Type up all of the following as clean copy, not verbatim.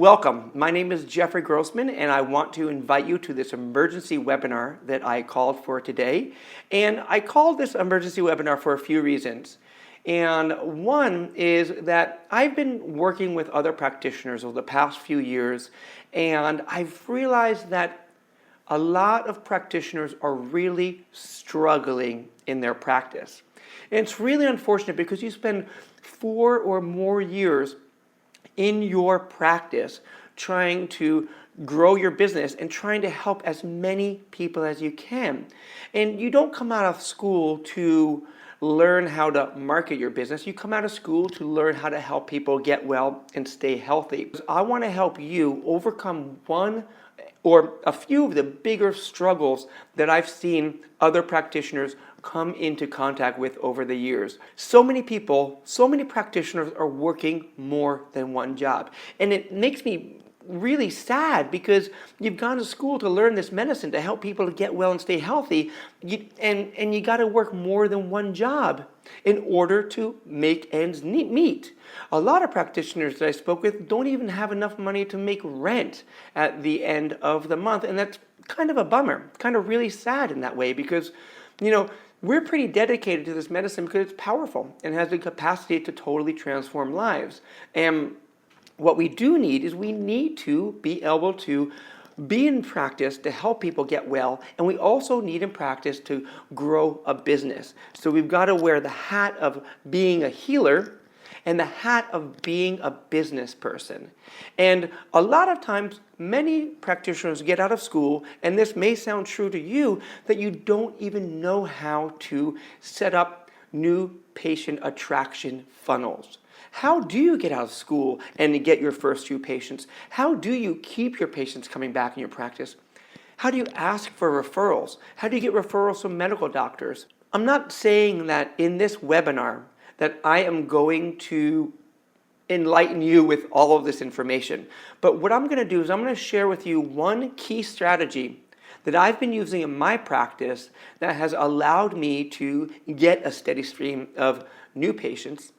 Welcome. My name is Jeffrey Grossman, and I want to invite you to this emergency webinar that I called for today. And I called this emergency webinar for a few reasons. And one is that I've been working with other practitioners over the past few years, and I've realized that a lot of practitioners are really struggling in their practice. And it's really unfortunate because you spend 4 or more years in your practice trying to grow your business and trying to help as many people as you can. And you don't come out of school to learn how to market your business. You come out of school to learn how to help people get well and stay healthy. I want to help you overcome one or a few of the bigger struggles that I've seen other practitioners come into contact with over the years. So many people, so many practitioners are working more than one job. And it makes me really sad because you've gone to school to learn this medicine to help people to get well and stay healthy, and you got to work more than one job in order to make ends meet. A lot of practitioners that I spoke with don't even have enough money to make rent at the end of the month, and that's kind of a bummer, kind of really sad in that way because, we're pretty dedicated to this medicine because it's powerful and has the capacity to totally transform lives. And what we do need is we need to be able to be in practice to help people get well, and we also need in practice to grow a business. So we've got to wear the hat of being a healer and the hat of being a business person. And a lot of times, many practitioners get out of school, and this may sound true to you, that you don't even know how to set up new patient attraction funnels. How do you get out of school and get your first few patients? How do you keep your patients coming back in your practice? How do you ask for referrals? How do you get referrals from medical doctors? I'm not saying that in this webinar that I am going to enlighten you with all of this information. But what I'm going to do is I'm going to share with you one key strategy that I've been using in my practice that has allowed me to get a steady stream of new patients,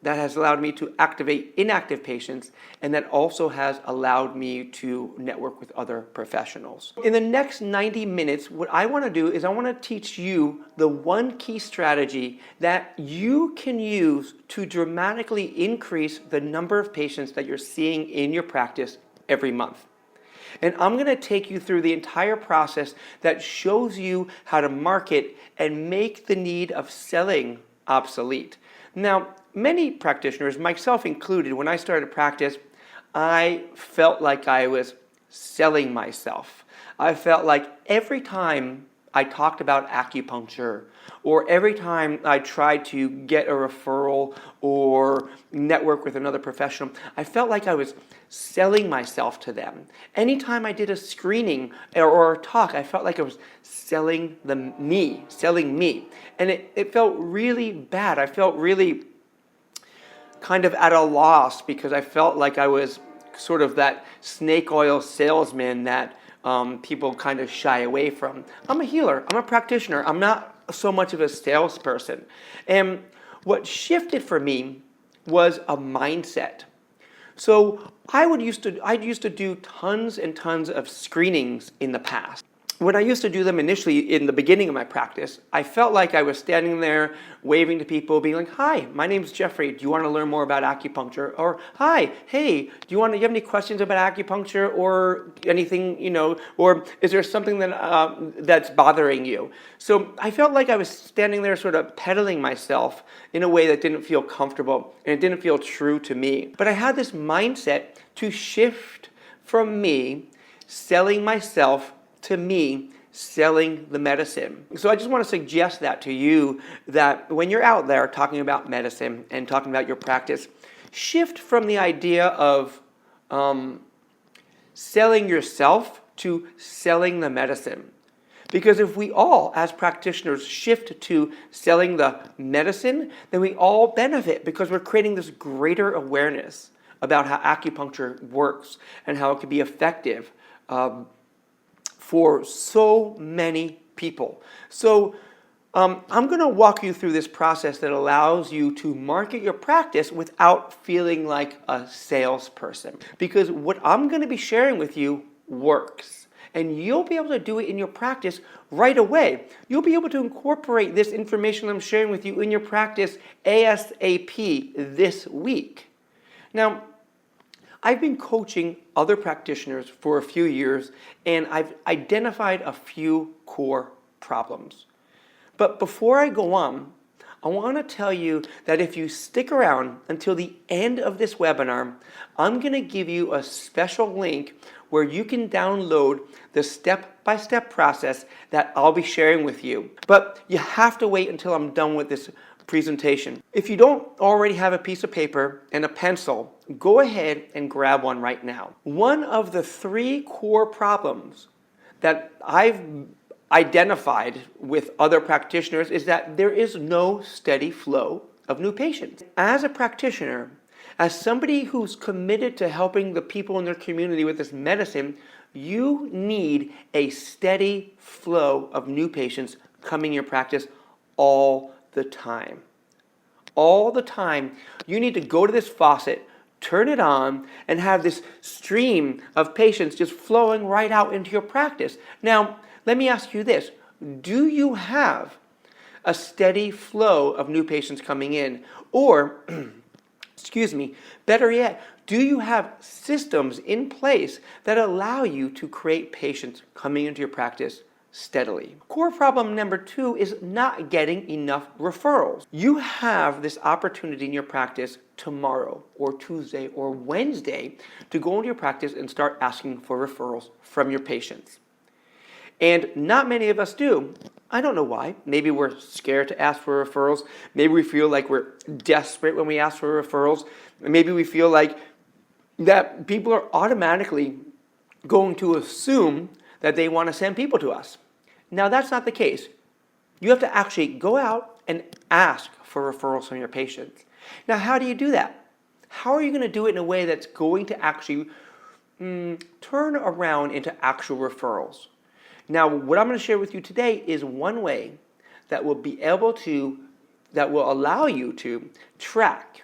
that has allowed me to activate inactive patients, and that also has allowed me to network with other professionals. In the next 90 minutes, what I want to do is I want to teach you the one key strategy that you can use to dramatically increase the number of patients that you're seeing in your practice every month. And I'm going to take you through the entire process that shows you how to market and make the need of selling obsolete. Now, many practitioners, myself included, when I started practice, I felt like I was selling myself. I felt like every time I talked about acupuncture, or every time I tried to get a referral or network with another professional, I felt like I was selling myself to them. Anytime I did a screening or a talk, I felt like I was selling me. And it felt really bad. I felt really kind of at a loss because I felt like I was sort of that snake oil salesman that people kind of shy away from. I'm a healer. I'm a practitioner. I'm not so much of a salesperson. And what shifted for me was a mindset. So I used to do tons and tons of screenings in the past. When I used to do them initially in the beginning of my practice, I felt like I was standing there waving to people, being like, "Hi, my name's Jeffrey. Do you want to learn more about acupuncture?" Or, "Hi, hey, do you have any questions about acupuncture or anything, or is there something that's bothering you?" So I felt like I was standing there sort of peddling myself in a way that didn't feel comfortable and it didn't feel true to me. But I had this mindset to shift from me selling myself to me selling the medicine. So I just want to suggest that to you, that when you're out there talking about medicine and talking about your practice, shift from the idea of selling yourself to selling the medicine. Because if we all, as practitioners, shift to selling the medicine, then we all benefit because we're creating this greater awareness about how acupuncture works and how it can be effective for so many people. So I'm going to walk you through this process that allows you to market your practice without feeling like a salesperson. Because what I'm going to be sharing with you works. And you'll be able to do it in your practice right away. You'll be able to incorporate this information I'm sharing with you in your practice ASAP this week. Now, I've been coaching other practitioners for a few years, and I've identified a few core problems. But before I go on, I want to tell you that if you stick around until the end of this webinar, I'm going to give you a special link where you can download the step-by-step process that I'll be sharing with you. But you have to wait until I'm done with this presentation. If you don't already have a piece of paper and a pencil, go ahead and grab one right now. One of the 3 core problems that I've identified with other practitioners is that there is no steady flow of new patients. As a practitioner, as somebody who's committed to helping the people in their community with this medicine, you need a steady flow of new patients coming in your practice all the time. All the time, you need to go to this faucet, turn it on, and have this stream of patients just flowing right out into your practice. Now, let me ask you this. Do you have a steady flow of new patients coming in? Or, excuse me, better yet, do you have systems in place that allow you to create patients coming into your practice steadily? Core problem number 2 is not getting enough referrals. You have this opportunity in your practice tomorrow or Tuesday or Wednesday to go into your practice and start asking for referrals from your patients. And not many of us do. I don't know why. Maybe we're scared to ask for referrals. Maybe we feel like we're desperate when we ask for referrals. Maybe we feel like that people are automatically going to assume that they want to send people to us. Now, that's not the case. You have to actually go out and ask for referrals from your patients. Now, how do you do that? How are you going to do it in a way that's going to actually turn around into actual referrals? Now, what I'm going to share with you today is one way that will allow you to track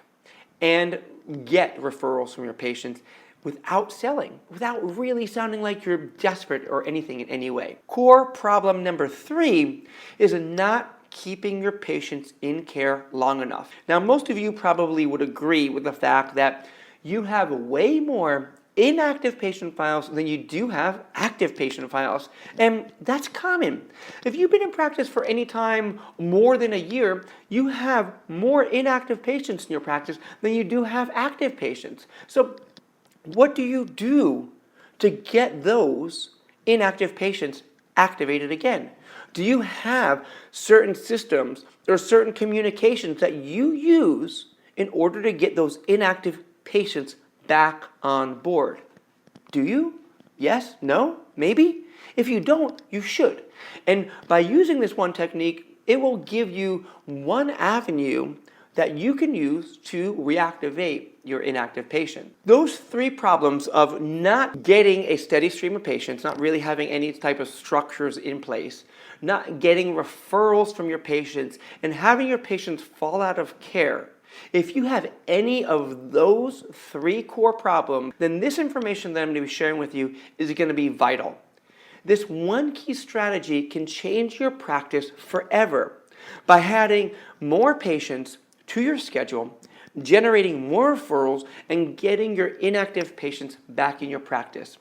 and get referrals from your patients without selling, without really sounding like you're desperate or anything in any way. Core problem number 3 is not keeping your patients in care long enough. Now, most of you probably would agree with the fact that you have way more inactive patient files than you do have active patient files. And that's common. If you've been in practice for any time more than a year, you have more inactive patients in your practice than you do have active patients. So what do you do to get those inactive patients activated again? Do you have certain systems or certain communications that you use in order to get those inactive patients back on board? Do you? Yes? No? Maybe? If you don't, you should. And by using this one technique, it will give you one avenue that you can use to reactivate your inactive patient. Those 3 problems of not getting a steady stream of patients, not really having any type of structures in place, not getting referrals from your patients, and having your patients fall out of care. If you have any of those 3 core problems, then this information that I'm going to be sharing with you is going to be vital. This one key strategy can change your practice forever by adding more patients to your schedule, generating more referrals, and getting your inactive patients back in your practice.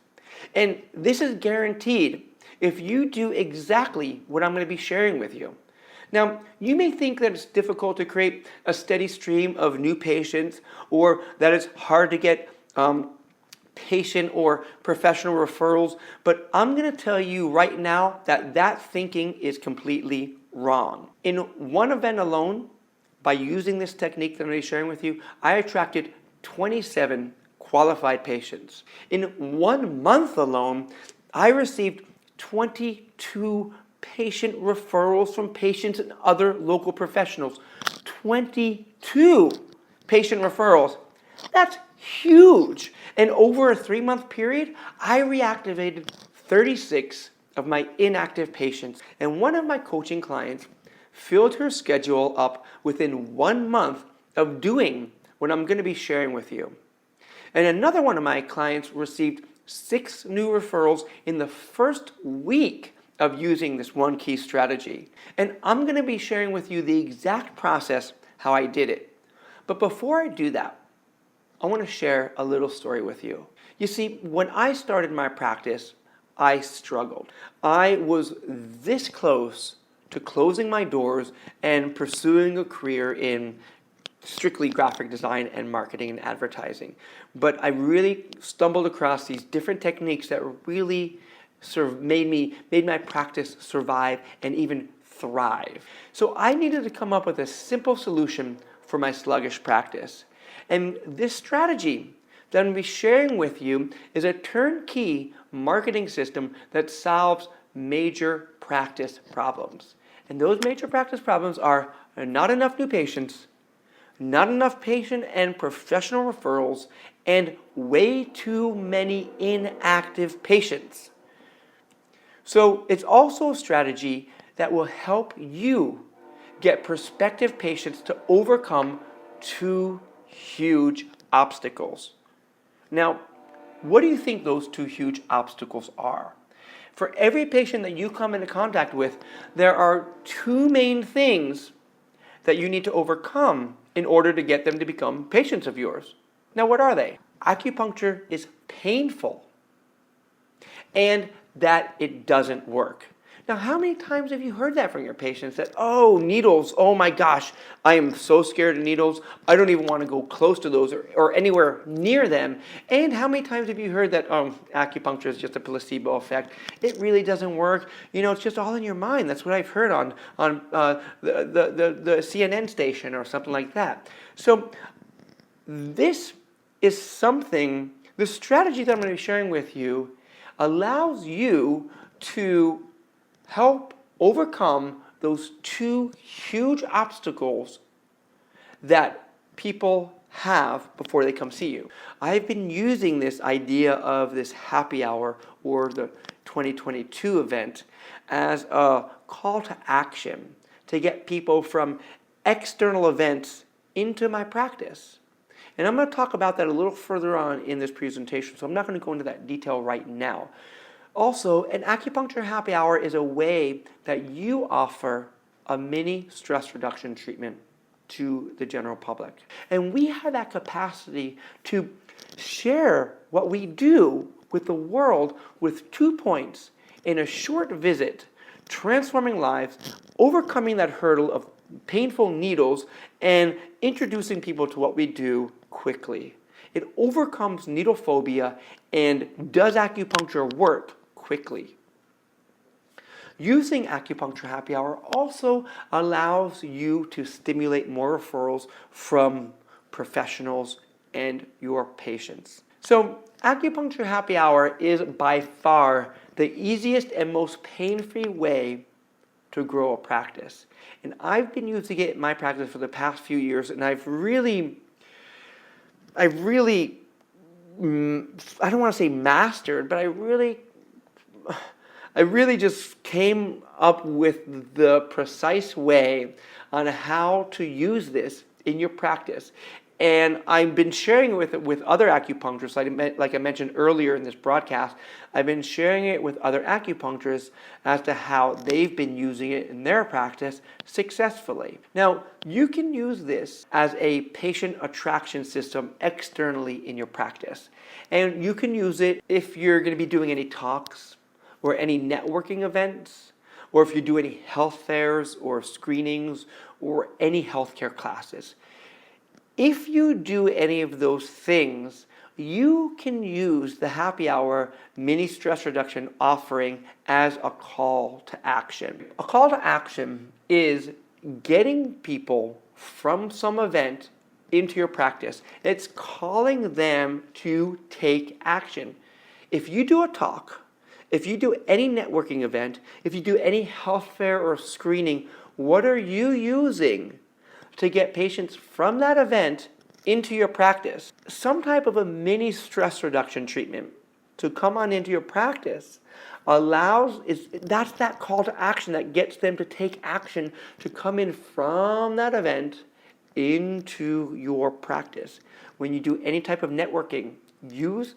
And this is guaranteed if you do exactly what I'm going to be sharing with you. Now, you may think that it's difficult to create a steady stream of new patients, or that it's hard to get patient or professional referrals, but I'm going to tell you right now that that thinking is completely wrong. In one event alone, by using this technique that I'm going to be sharing with you, I attracted 27 qualified patients. In 1 month alone, I received 22 patient referrals from patients and other local professionals. 22 patient referrals. That's huge. And over a 3-month period, I reactivated 36 of my inactive patients. And one of my coaching clients filled her schedule up within 1 month of doing what I'm going to be sharing with you. And another one of my clients received 6 new referrals in the first week of using this one key strategy. And I'm going to be sharing with you the exact process how I did it. But before I do that, I want to share a little story with you. You see, when I started my practice, I struggled. I was this close to closing my doors and pursuing a career in strictly graphic design and marketing and advertising. But I really stumbled across these different techniques that really sort of made my practice survive and even thrive. So I needed to come up with a simple solution for my sluggish practice. And this strategy that I'm going to be sharing with you is a turnkey marketing system that solves major practice problems. And those major practice problems are not enough new patients, not enough patient and professional referrals, and way too many inactive patients. So it's also a strategy that will help you get prospective patients to overcome 2 huge obstacles. Now, what do you think those 2 huge obstacles are? For every patient that you come into contact with, there are 2 main things that you need to overcome in order to get them to become patients of yours. Now, what are they? Acupuncture is painful and that it doesn't work. Now, how many times have you heard that from your patients that, oh, needles, oh my gosh, I am so scared of needles, I don't even want to go close to those or anywhere near them. And how many times have you heard that, acupuncture is just a placebo effect, it really doesn't work, it's just all in your mind. That's what I've heard on the CNN station or something like that. So this is something, the strategy that I'm going to be sharing with you allows you to help overcome those 2 huge obstacles that people have before they come see you. I've been using this idea of this happy hour or the 2022 event as a call to action to get people from external events into my practice. And I'm going to talk about that a little further on in this presentation, so I'm not going to go into that detail right now. Also, an acupuncture happy hour is a way that you offer a mini stress reduction treatment to the general public. And we have that capacity to share what we do with the world with 2 points in a short visit, transforming lives, overcoming that hurdle of painful needles, and introducing people to what we do quickly. It overcomes needle phobia and does acupuncture work quickly. Using Acupuncture Happy Hour also allows you to stimulate more referrals from professionals and your patients. So Acupuncture Happy Hour is by far the easiest and most pain-free way to grow a practice. And I've been using it in my practice for the past few years, and I've really, I don't want to say mastered, but I really just came up with the precise way on how to use this in your practice. And I've been sharing it with other acupuncturists, like I mentioned earlier in this broadcast. I've been sharing it with other acupuncturists as to how they've been using it in their practice successfully. Now, you can use this as a patient attraction system externally in your practice. And you can use it if you're going to be doing any talks or any networking events, or if you do any health fairs or screenings or any healthcare classes. If you do any of those things, you can use the happy hour mini stress reduction offering as a call to action. A call to action is getting people from some event into your practice. It's calling them to take action. If you do a talk, if you do any networking event, if you do any health fair or screening, what are you using to get patients from that event into your practice? Some type of a mini stress reduction treatment to come on into your practice that's that call to action that gets them to take action to come in from that event into your practice. When you do any type of networking, use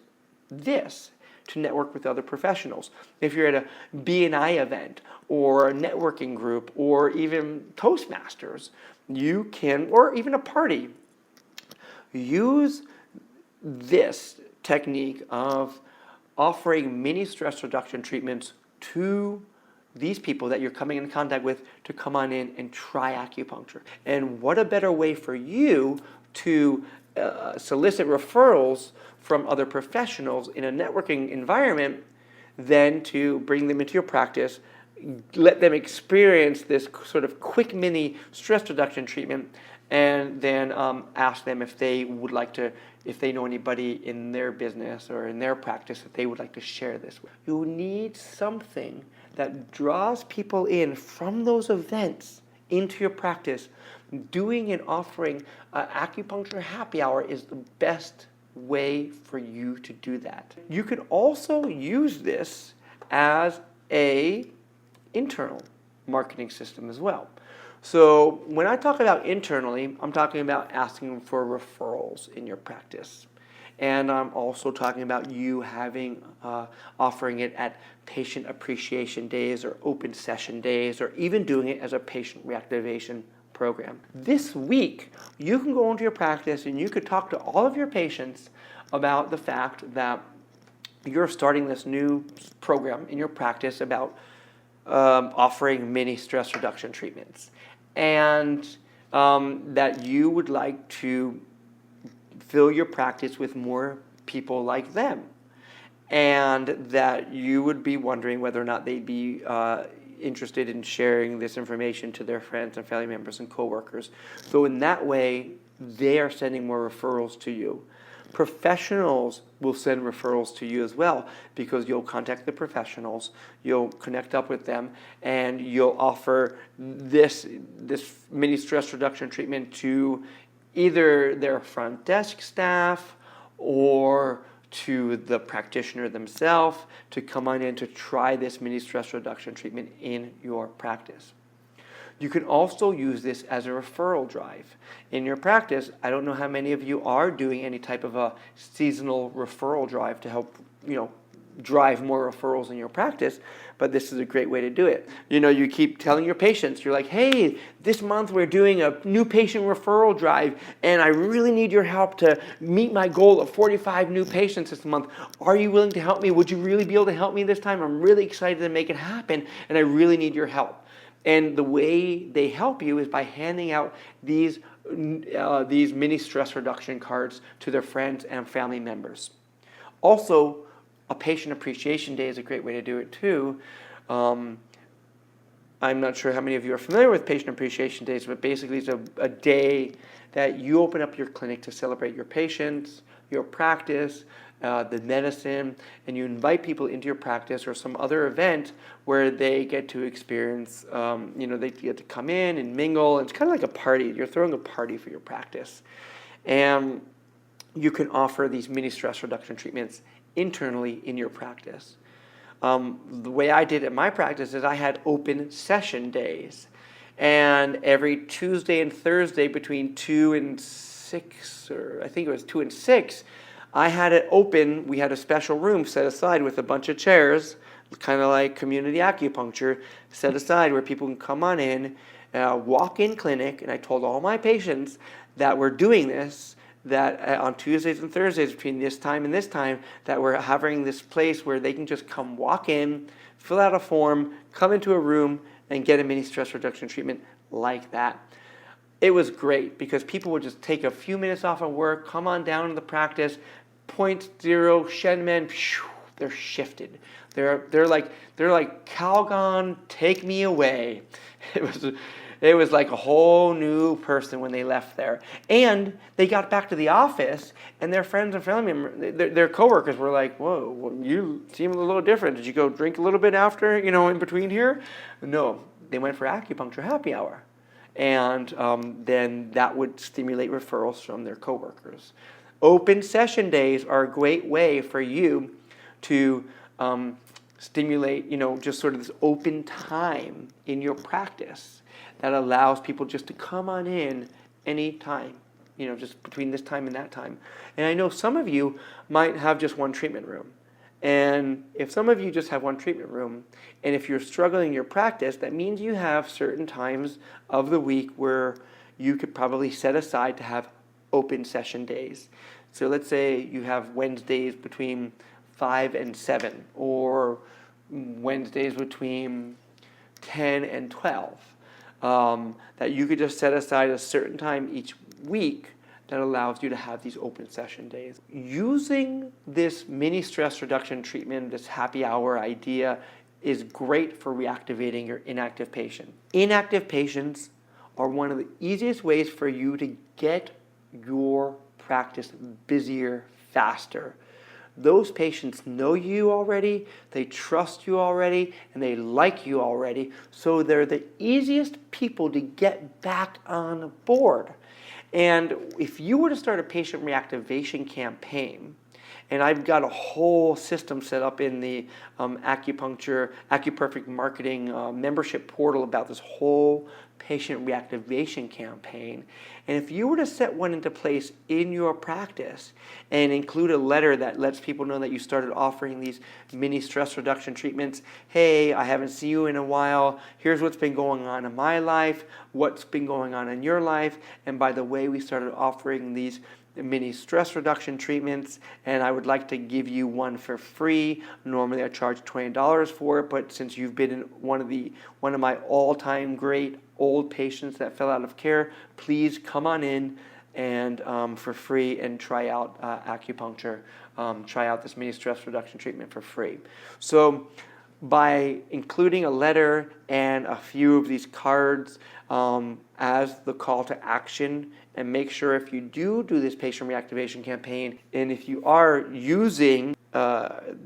this to network with other professionals. If you're at a B&I event or a networking group or even Toastmasters, you can, or even a party, use this technique of offering mini stress reduction treatments to these people that you're coming in contact with to come on in and try acupuncture. And what a better way for you to solicit referrals from other professionals in a networking environment than to bring them into your practice, let them experience this sort of quick mini stress reduction treatment, and then ask them if they would like to, if they know anybody in their business or in their practice that they would like to share this with. You need something that draws people in from those events into your practice. Doing and offering acupuncture happy hour is the best way for you to do that. You can also use this as a internal marketing system as well. So when I talk about internally, I'm talking about asking for referrals in your practice. And I'm also talking about you having, offering it at patient appreciation days or open session days, or even doing it as a patient reactivation program. This week, you can go into your practice and you could talk to all of your patients about the fact that you're starting this new program in your practice about offering mini stress reduction treatments, and that you would like to fill your practice with more people like them, and that you would be wondering whether or not they'd be interested in sharing this information to their friends and family members and coworkers. So in that way, they are sending more referrals to you. Professionals will send referrals to you as well, because you'll contact the professionals, you'll connect up with them, and you'll offer this mini stress reduction treatment to either their front desk staff or to the practitioner themselves to come on in to try this mini stress reduction treatment in your practice. You can also use this as a referral drive. In your practice, I don't know how many of you are doing any type of a seasonal referral drive to help, drive more referrals in your practice, but this is a great way to do it. You keep telling your patients, you're like, hey, this month we're doing a new patient referral drive, and I really need your help to meet my goal of 45 new patients this month. Are you willing to help me? Would you really be able to help me this time? I'm really excited to make it happen, and I really need your help. And the way they help you is by handing out these mini stress reduction cards to their friends and family members. Also, a patient appreciation day is a great way to do it too. I'm not sure how many of you are familiar with patient appreciation days, but basically it's a day that you open up your clinic to celebrate your patients, your practice, the medicine, and you invite people into your practice or some other event where they get to experience, they get to come in and mingle. It's kind of like a party. You're throwing a party for your practice. And you can offer these mini stress reduction treatments internally in your practice. The way I did it in my practice is I had open session days. And every Tuesday and Thursday between 2 and 6, or I think it was 2 and 6, I had it open. We had a special room set aside with a bunch of chairs, kind of like community acupuncture, set aside where people can come on in, walk-in clinic. And I told all my patients that we're doing this, that on Tuesdays and Thursdays between this time and this time, that we're having this place where they can just come walk in, fill out a form, come into a room, and get a mini stress reduction treatment like that. It was great because people would just take a few minutes off of work, come on down to the practice, 0.0 Shenmen, they're shifted. They're like Calgon, take me away. It was like a whole new person when they left there. And they got back to the office, and their friends and family members, their coworkers were like, whoa, well, you seem a little different. Did you go drink a little bit after, in between here? No, they went for acupuncture happy hour. And then that would stimulate referrals from their coworkers. Open session days are a great way for you to stimulate, just sort of this open time in your practice that allows people just to come on in anytime, just between this time and that time. And I know some of you might have just one treatment room. And if some of you just have one treatment room, and if you're struggling in your practice, that means you have certain times of the week where you could probably set aside to have open session days. So let's say you have Wednesdays between 5 and 7, or Wednesdays between 10 and 12, that you could just set aside a certain time each week that allows you to have these open session days. Using this mini stress reduction treatment, this happy hour idea, is great for reactivating your inactive patient. Inactive patients are one of the easiest ways for you to get your practice busier faster. Those patients know you already, they trust you already, and they like you already, so they're the easiest people to get back on board. And if you were to start a patient reactivation campaign, and I've got a whole system set up in the Acupuncture, AcuPerfect marketing membership portal about this whole patient reactivation campaign. And if you were to set one into place in your practice and include a letter that lets people know that you started offering these mini stress reduction treatments, hey, I haven't seen you in a while, here's what's been going on in my life, what's been going on in your life, and by the way, we started offering these mini stress reduction treatments, and I would like to give you one for free. Normally I charge $20 for it, but since you've been in one of my all-time great old patients that fell out of care, please come on in and for free and try out acupuncture. Try out this mini stress reduction treatment for free. So by including a letter and a few of these cards as the call to action, and make sure if you do this patient reactivation campaign, and if you are using the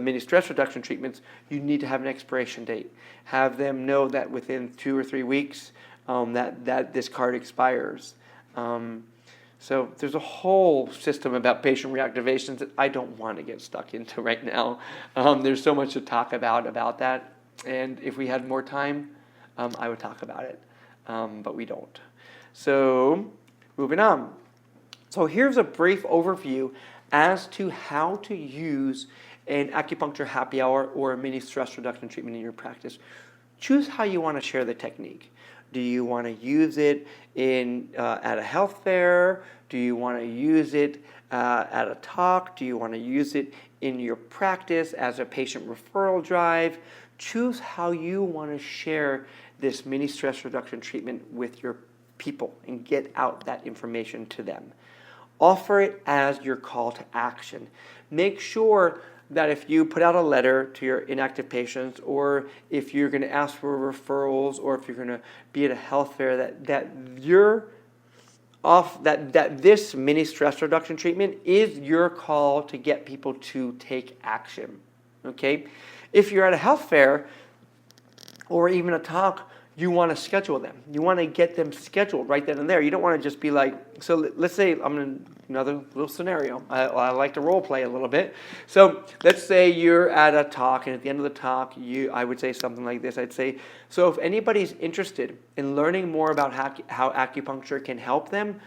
mini stress reduction treatments, you need to have an expiration date. Have them know that within 2 or 3 weeks that this card expires. So there's a whole system about patient reactivations that I don't want to get stuck into right now. There's so much to talk about that, and if we had more time, I would talk about it, but we don't. So moving on. So here's a brief overview as to how to use an acupuncture happy hour or a mini stress reduction treatment in your practice. Choose how you want to share the technique. Do you want to use it at a health fair? Do you want to use it at a talk? Do you want to use it in your practice as a patient referral drive? Choose how you want to share this mini stress reduction treatment with your people and get out that information to them. Offer it as your call to action. Make sure that if you put out a letter to your inactive patients, or if you're going to ask for referrals, or if you're going to be at a health fair, that this mini stress reduction treatment is your call to get people to take action. Okay? If you're at a health fair or even a talk, you want to schedule them. You want to get them scheduled right then and there. You don't want to just be like, so let's say I'm in another little scenario. I like to role play a little bit. So let's say you're at a talk, and at the end of the talk, I would say something like this. I'd say, so if anybody's interested in learning more about how acupuncture can help them,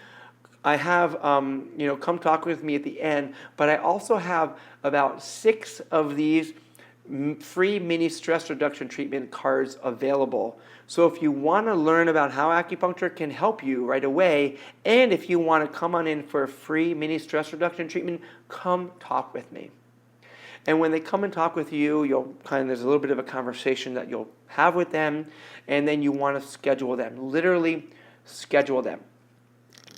I have, come talk with me at the end, but I also have about 6 of these free mini stress reduction treatment cards available. So if you want to learn about how acupuncture can help you right away, and if you want to come on in for a free mini stress reduction treatment, come talk with me. And when they come and talk with you, there's a little bit of a conversation that you'll have with them, and then you want to schedule them. Literally schedule them.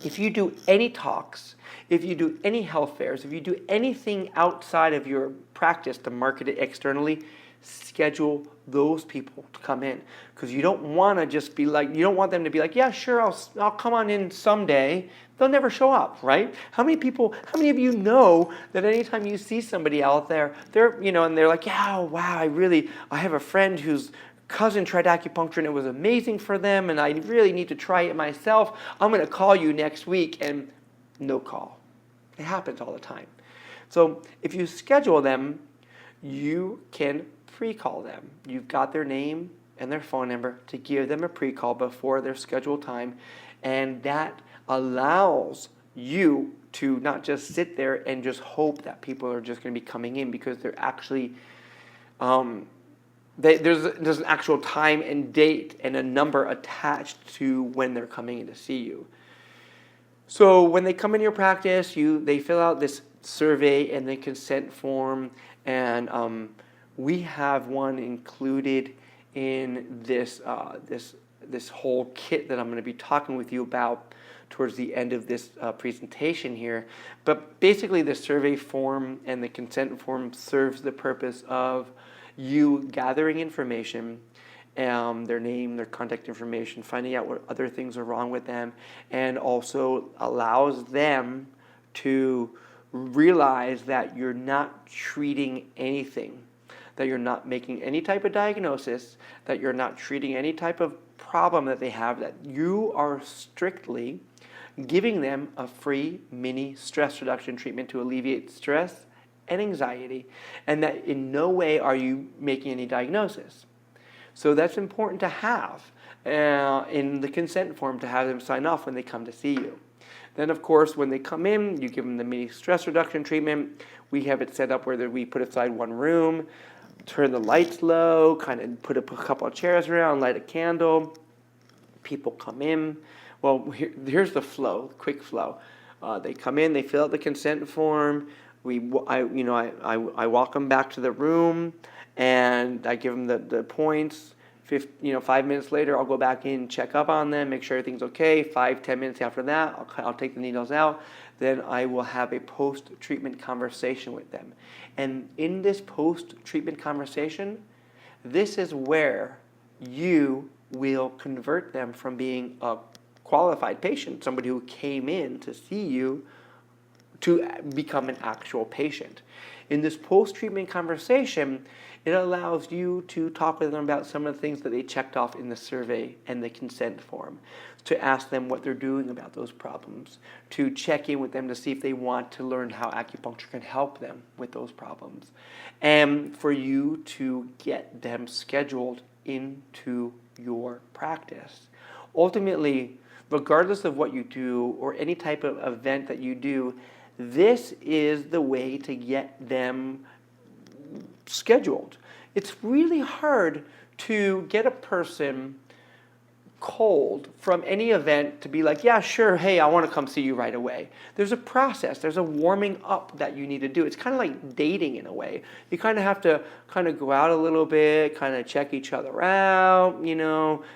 If you do any talks, if you do any health fairs, if you do anything outside of your practice to market it externally, schedule those people to come in, because you don't want to just be like, you don't want them to be like, yeah, sure, I'll come on in someday. They'll never show up, right? How many of you know that anytime you see somebody out there, and they're like, yeah, wow, I have a friend whose cousin tried acupuncture and it was amazing for them, and I really need to try it myself. I'm going to call you next week, and no call. It happens all the time. So if you schedule them, you can pre-call them. You've got their name and their phone number to give them a pre-call before their scheduled time, and that allows you to not just sit there and just hope that people are just going to be coming in, because they're actually there's an actual time and date and a number attached to when they're coming in to see you. So when they come in your practice, they fill out this survey and the consent form, and we have one included in this whole kit that I'm going to be talking with you about towards the end of this presentation here. But basically, the survey form and the consent form serves the purpose of you gathering information, their name, their contact information, finding out what other things are wrong with them, and also allows them to realize that you're not treating anything, that you're not making any type of diagnosis, that you're not treating any type of problem that they have, that you are strictly giving them a free mini stress reduction treatment to alleviate stress and anxiety, and that in no way are you making any diagnosis. So that's important to have in the consent form, to have them sign off when they come to see you. Then, of course, when they come in, you give them the mini stress reduction treatment. We have it set up where we put aside one room, turn the lights low, kind of put a couple of chairs around, light a candle. People come in. Well, here's the flow, quick flow. They come in, they fill out the consent form. I walk them back to the room, and I give them the points. 5 minutes later, I'll go back in, check up on them, make sure everything's okay. 5-10 minutes after that, I'll take the needles out. Then I will have a post-treatment conversation with them. And in this post-treatment conversation, this is where you will convert them from being a qualified patient, somebody who came in to see you, to become an actual patient. In this post-treatment conversation, it allows you to talk with them about some of the things that they checked off in the survey and the consent form, to ask them what they're doing about those problems, to check in with them to see if they want to learn how acupuncture can help them with those problems, and for you to get them scheduled into your practice. Ultimately, regardless of what you do or any type of event that you do, this is the way to get them scheduled. It's really hard to get a person cold from any event to be like, yeah, sure, hey, I want to come see you right away. There's a process. There's a warming up that you need to do. It's kind of like dating in a way. You kind of have to kind of go out a little bit, kind of check each other out,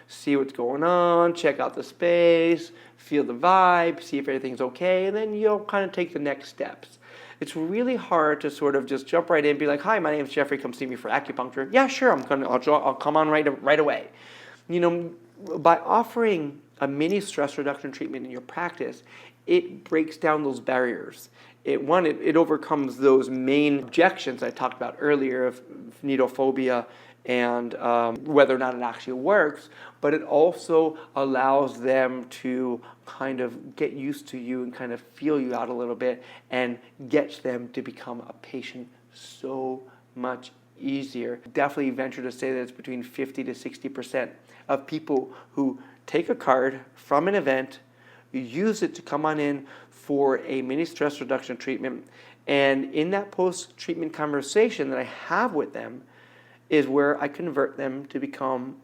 see what's going on, check out the space, feel the vibe, see if everything's okay, and then you'll kind of take the next steps. It's really hard to sort of just jump right in and be like, hi, my name's Jeffrey, come see me for acupuncture. Yeah, sure, I'll come on right away. By offering a mini stress reduction treatment in your practice, it breaks down those barriers. It overcomes those main objections I talked about earlier of needle phobia and whether or not it actually works, but it also allows them to kind of get used to you and kind of feel you out a little bit, and gets them to become a patient so much easier. Definitely venture to say that it's between 50 to 60% of people who take a card from an event, use it to come on in for a mini stress reduction treatment, and in that post-treatment conversation that I have with them is where I convert them to become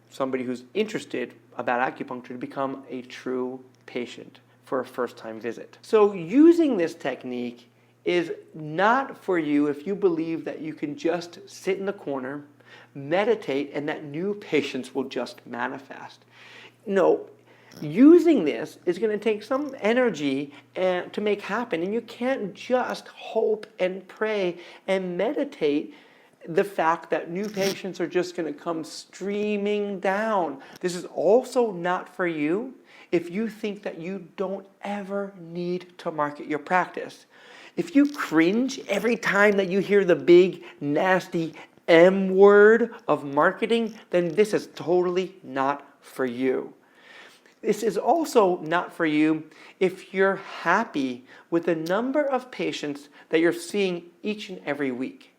somebody who's interested about acupuncture, to become a true patient for a first-time visit. So using this technique is not for you if you believe that you can just sit in the corner, meditate, and that new patients will just manifest. No, using this is going to take some energy to make happen, and you can't just hope and pray and meditate the fact that new patients are just going to come streaming down. This is also not for you if you think that you don't ever need to market your practice. If you cringe every time that you hear the big, nasty M word of marketing, then this is totally not for you. This is also not for you if you're happy with the number of patients that you're seeing each and every week.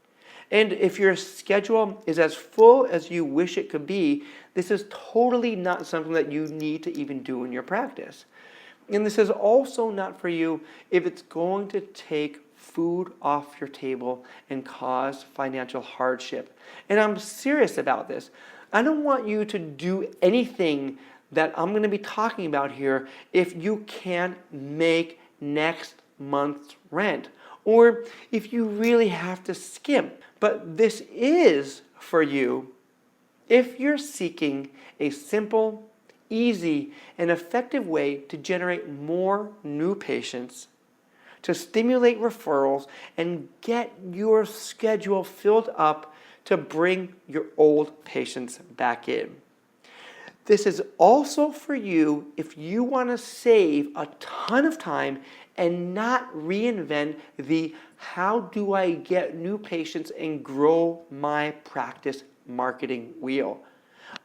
And if your schedule is as full as you wish it could be, this is totally not something that you need to even do in your practice. And this is also not for you if it's going to take food off your table and cause financial hardship. And I'm serious about this. I don't want you to do anything that I'm going to be talking about here if you can't make next month's rent, or if you really have to skimp. But this is for you if you're seeking a simple, easy, and effective way to generate more new patients, to stimulate referrals, and get your schedule filled up to bring your old patients back in. This is also for you if you want to save a ton of time and not reinvent the how do I get new patients and grow my practice marketing wheel.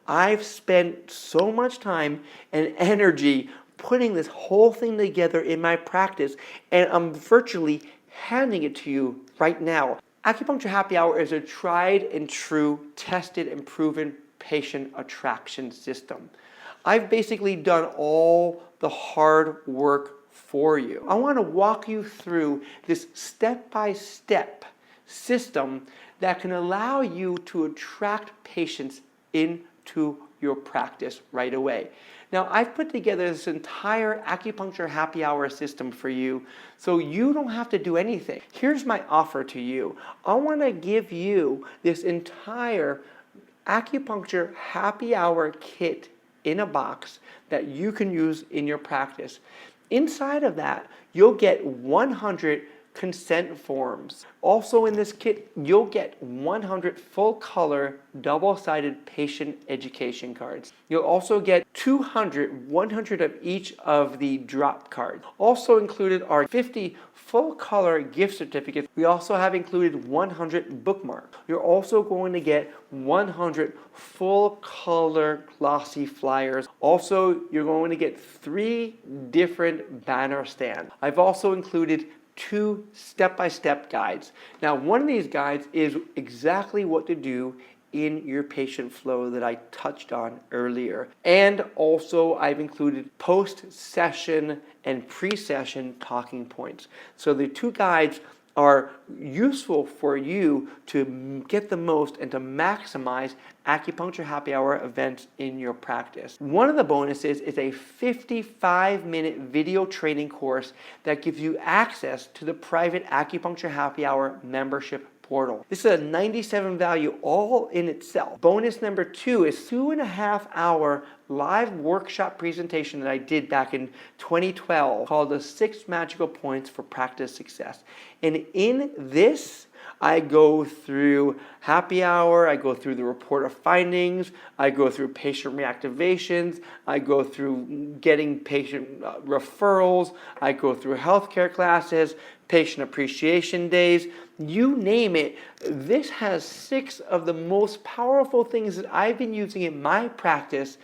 I've spent so much time and energy putting this whole thing together in my practice, and I'm virtually handing it to you right now. Acupuncture Happy Hour is a tried and true, tested and proven patient attraction system. I've basically done all the hard work for you. I want to walk you through this step-by-step system that can allow you to attract patients into your practice right away. Now, I've put together this entire Acupuncture Happy Hour system for you, so you don't have to do anything. Here's my offer to you. I want to give you this entire Acupuncture Happy Hour kit in a box that you can use in your practice. Inside of that, you'll get 100 consent forms. Also in this kit, you'll get 100 full-color, double-sided patient education cards. You'll also get 100 of each of the drop cards. Also included are 50 full-color gift certificates. We also have included 100 bookmarks. You're also going to get 100 full-color glossy flyers. Also, you're going to get 3 different banner stands. I've also included 2 step-by-step guides. Now, one of these guides is exactly what to do in your patient flow that I touched on earlier. And also I've included post-session and pre-session talking points. So the 2 guides are useful for you to get the most and to maximize Acupuncture Happy Hour events in your practice. One of the bonuses is a 55-minute video training course that gives you access to the private Acupuncture Happy Hour membership portal. This is a 97 value all in itself. Bonus number 2 is 2.5-hour live workshop presentation that I did back in 2012 called the 6 Magical Points for Practice Success. And in this, I go through happy hour, I go through the report of findings, I go through patient reactivations, I go through getting patient referrals, I go through healthcare classes, patient appreciation days, you name it. This has 6 of the most powerful things that I've been using in my practice.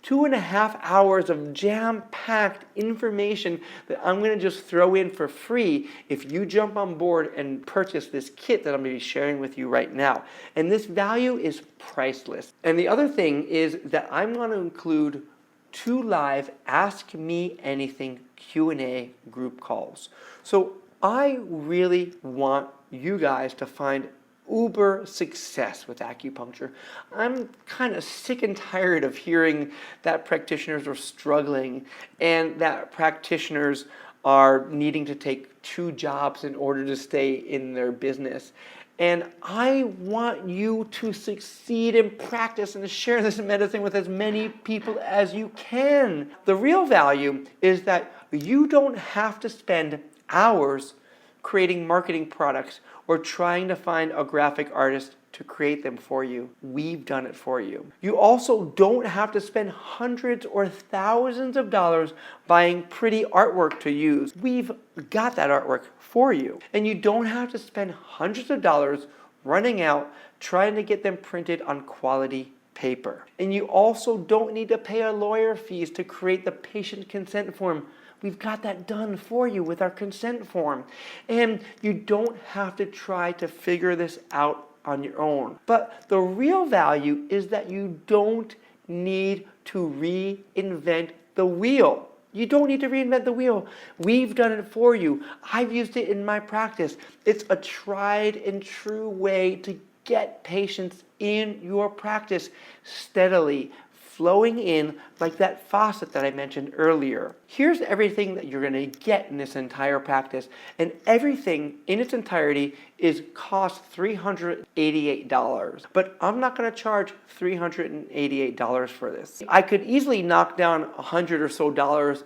2.5 hours of jam-packed information that I'm going to just throw in for free if you jump on board and purchase this kit that I'm going to be sharing with you right now. And this value is priceless. And the other thing is that I'm going to include 2 live Ask Me Anything Q&A group calls. So I really want you guys to find uber success with acupuncture. I'm kind of sick and tired of hearing that practitioners are struggling and that practitioners are needing to take 2 jobs in order to stay in their business. And I want you to succeed in practice and to share this medicine with as many people as you can. The real value is that you don't have to spend hours creating marketing products or trying to find a graphic artist to create them for you. We've done it for you. You also don't have to spend hundreds or thousands of dollars buying pretty artwork to use. We've got that artwork for you. And you don't have to spend hundreds of dollars running out trying to get them printed on quality paper. And you also don't need to pay a lawyer fees to create the patient consent form. We've got that done for you with our consent form. And you don't have to try to figure this out on your own. But the real value is that you don't need to reinvent the wheel. You don't need to reinvent the wheel. We've done it for you. I've used it in my practice. It's a tried and true way to get patients in your practice steadily, flowing in like that faucet that I mentioned earlier. Here's everything that you're going to get in this entire practice, and everything in its entirety is cost $388. But I'm not going to charge $388 for this. I could easily knock down $100 or so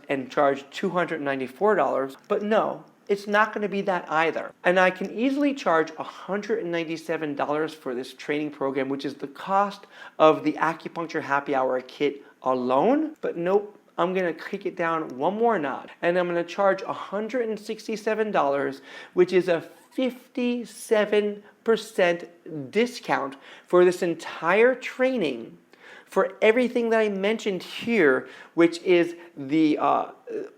and charge $294, but no. It's not going to be that either. And I can easily charge $197 for this training program, which is the cost of the Acupuncture Happy Hour kit alone. But nope, I'm going to kick it down one more notch. And I'm going to charge $167, which is a 57% discount for this entire training, for everything that I mentioned here, which is the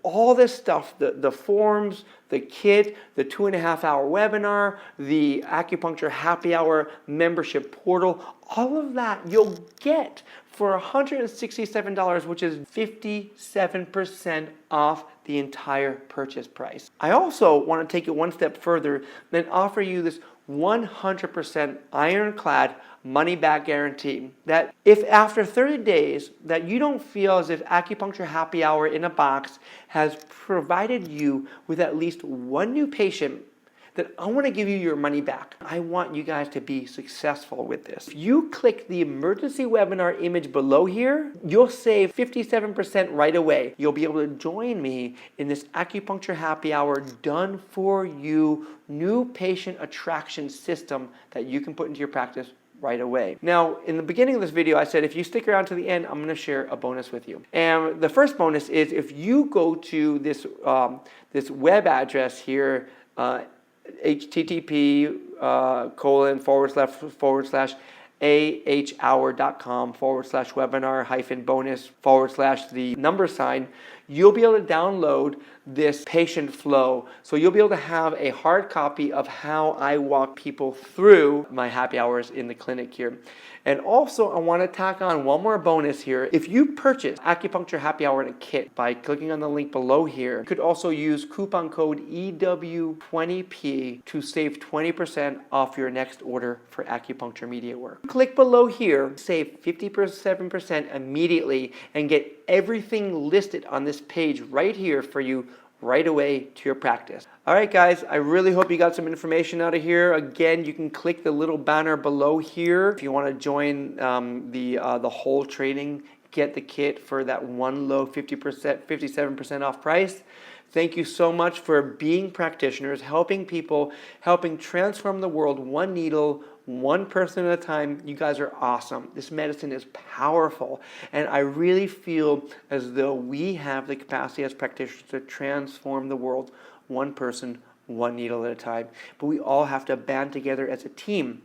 all this stuff, the forms, the kit, the 2.5-hour webinar, the Acupuncture Happy Hour membership portal, all of that you'll get for $167, which is 57% off the entire purchase price. I also want to take it one step further and offer you this 100% ironclad money-back guarantee, that if after 30 days that you don't feel as if Acupuncture Happy Hour in a box has provided you with at least one new patient, that I want to give you your money back. I want you guys to be successful with this. If you click the emergency webinar image below here, you'll save 57% right away. You'll be able to join me in this Acupuncture Happy Hour done for you new patient attraction system that you can put into your practice right away. Now, in the beginning of this video, I said if you stick around to the end, I'm going to share a bonus with you. And the first bonus is if you go to this this web address here, http://ahhour.com/webinar-bonus/the $, you'll be able to download this patient flow. So you'll be able to have a hard copy of how I walk people through my happy hours in the clinic here. And also, I want to tack on one more bonus here. If you purchase Acupuncture Happy Hour in a kit by clicking on the link below here, you could also use coupon code EW20P to save 20% off your next order for acupuncture media work. Click below here, save 57% immediately, and get everything listed on this page right here for you right away to your practice. All right, guys, I really hope you got some information out of here. Again, you can click the little banner below here if you want to join the whole training, get the kit for that one low 57% off price. Thank you so much for being practitioners, helping people, helping transform the world one needle, one person at a time. You guys are awesome. This medicine is powerful, and I really feel as though we have the capacity as practitioners to transform the world one person, one needle at a time. But we all have to band together as a team.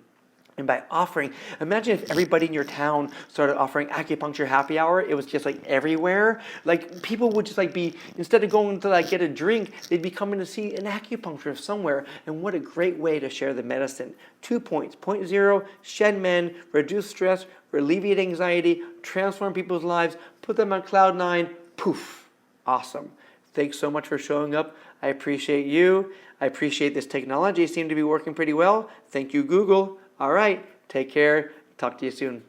And by offering, imagine if everybody in your town started offering Acupuncture Happy Hour. It was just like everywhere. Like people would just like be, instead of going to like get a drink, they'd be coming to see an acupuncturist somewhere. And what a great way to share the medicine. 2 points. Point 0, shed men, reduce stress, alleviate anxiety, transform people's lives, put them on cloud 9. Poof. Awesome. Thanks so much for showing up. I appreciate you. I appreciate this technology. It seemed to be working pretty well. Thank you, Google. All right, take care. Talk to you soon.